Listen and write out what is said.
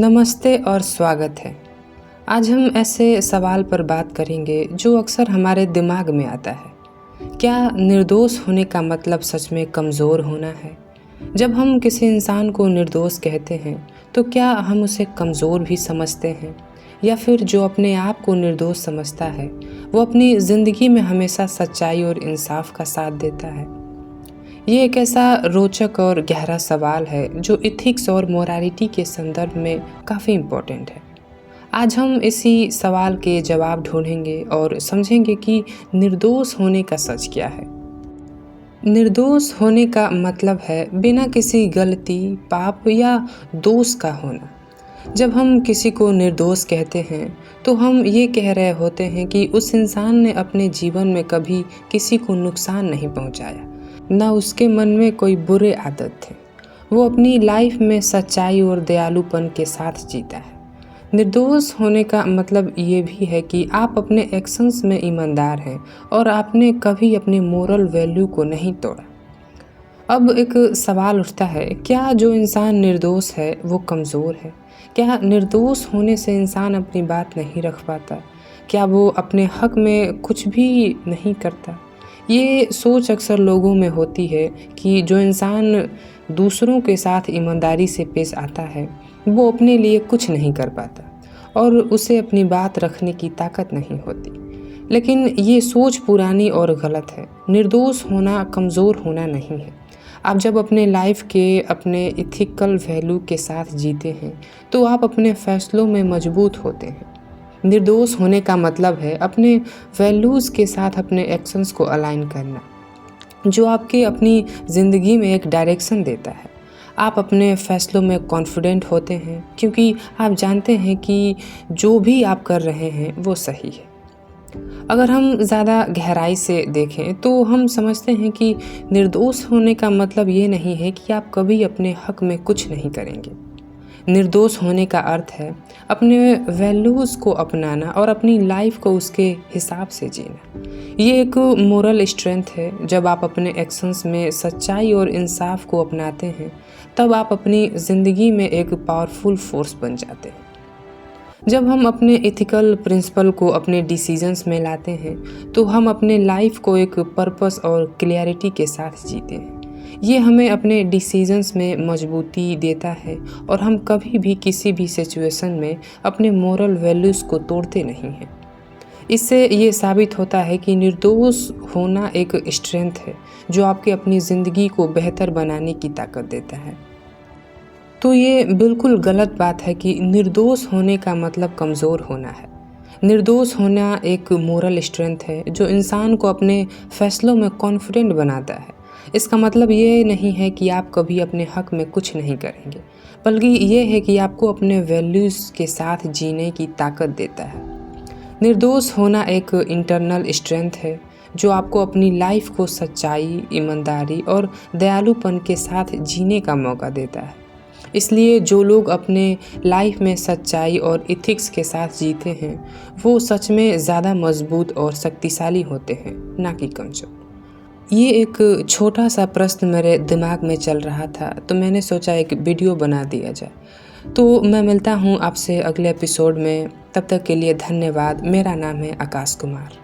नमस्ते और स्वागत है। आज हम ऐसे सवाल पर बात करेंगे जो अक्सर हमारे दिमाग में आता है। क्या निर्दोष होने का मतलब सच में कमज़ोर होना है? जब हम किसी इंसान को निर्दोष कहते हैं तो क्या हम उसे कमज़ोर भी समझते हैं, या फिर जो अपने आप को निर्दोष समझता है वो अपनी ज़िंदगी में हमेशा सच्चाई और इंसाफ का साथ देता है? ये एक ऐसा रोचक और गहरा सवाल है जो इथिक्स और मोरालिटी के संदर्भ में काफ़ी इम्पोर्टेंट है। आज हम इसी सवाल के जवाब ढूंढेंगे और समझेंगे कि निर्दोष होने का सच क्या है। निर्दोष होने का मतलब है बिना किसी गलती, पाप या दोष का होना। जब हम किसी को निर्दोष कहते हैं तो हम ये कह रहे होते हैं कि उस इंसान ने अपने जीवन में कभी किसी को नुकसान नहीं पहुंचाया, ना उसके मन में कोई बुरे आदत थे। वो अपनी लाइफ में सच्चाई और दयालुपन के साथ जीता है। निर्दोष होने का मतलब ये भी है कि आप अपने एक्शंस में ईमानदार हैं और आपने कभी अपने मोरल वैल्यू को नहीं तोड़ा। अब एक सवाल उठता है, क्या जो इंसान निर्दोष है वो कमज़ोर है? क्या निर्दोष होने से इंसान अपनी बात नहीं रख पाता? क्या वो अपने हक में कुछ भी नहीं करता? ये सोच अक्सर लोगों में होती है कि जो इंसान दूसरों के साथ ईमानदारी से पेश आता है वो अपने लिए कुछ नहीं कर पाता और उसे अपनी बात रखने की ताकत नहीं होती। लेकिन ये सोच पुरानी और गलत है। निर्दोष होना कमज़ोर होना नहीं है। आप जब अपने लाइफ के अपने इथिकल वैल्यू के साथ जीते हैं तो आप अपने फैसलों में मजबूत होते हैं। निर्दोष होने का मतलब है अपने वैल्यूज़ के साथ अपने एक्शंस को अलाइन करना, जो आपके अपनी ज़िंदगी में एक डायरेक्शन देता है। आप अपने फैसलों में कॉन्फिडेंट होते हैं क्योंकि आप जानते हैं कि जो भी आप कर रहे हैं वो सही है। अगर हम ज़्यादा गहराई से देखें तो हम समझते हैं कि निर्दोष होने का मतलब ये नहीं है कि आप कभी अपने हक में कुछ नहीं करेंगे। निर्दोष होने का अर्थ है अपने वैल्यूज़ को अपनाना और अपनी लाइफ को उसके हिसाब से जीना। ये एक मोरल स्ट्रेंथ है। जब आप अपने एक्शंस में सच्चाई और इंसाफ को अपनाते हैं तब आप अपनी ज़िंदगी में एक पावरफुल फोर्स बन जाते हैं। जब हम अपने एथिकल प्रिंसिपल को अपने डिसीजंस में लाते हैं तो हम अपने लाइफ को एक पर्पस और क्लैरिटी के साथ जीते हैं। ये हमें अपने डिसीजंस में मजबूती देता है और हम कभी भी किसी भी सिचुएशन में अपने मोरल वैल्यूज़ को तोड़ते नहीं हैं। इससे ये साबित होता है कि निर्दोष होना एक स्ट्रेंथ है जो आपके अपनी ज़िंदगी को बेहतर बनाने की ताकत देता है। तो ये बिल्कुल गलत बात है कि निर्दोष होने का मतलब कमज़ोर होना है। निर्दोष होना एक मोरल स्ट्रेंथ है जो इंसान को अपने फैसलों में कॉन्फिडेंट बनाता है। इसका मतलब ये नहीं है कि आप कभी अपने हक में कुछ नहीं करेंगे, बल्कि ये है कि आपको अपने वैल्यूज़ के साथ जीने की ताकत देता है। निर्दोष होना एक इंटरनल स्ट्रेंथ है जो आपको अपनी लाइफ को सच्चाई, ईमानदारी और दयालुपन के साथ जीने का मौका देता है। इसलिए जो लोग अपने लाइफ में सच्चाई और इथिक्स के साथ जीते हैं वो सच में ज़्यादा मजबूत और शक्तिशाली होते हैं, ना कि कमज़ोर। ये एक छोटा सा प्रश्न मेरे दिमाग में चल रहा था तो मैंने सोचा एक वीडियो बना दिया जाए। तो मैं मिलता हूँ आपसे अगले एपिसोड में। तब तक के लिए धन्यवाद। मेरा नाम है आकाश कुमार।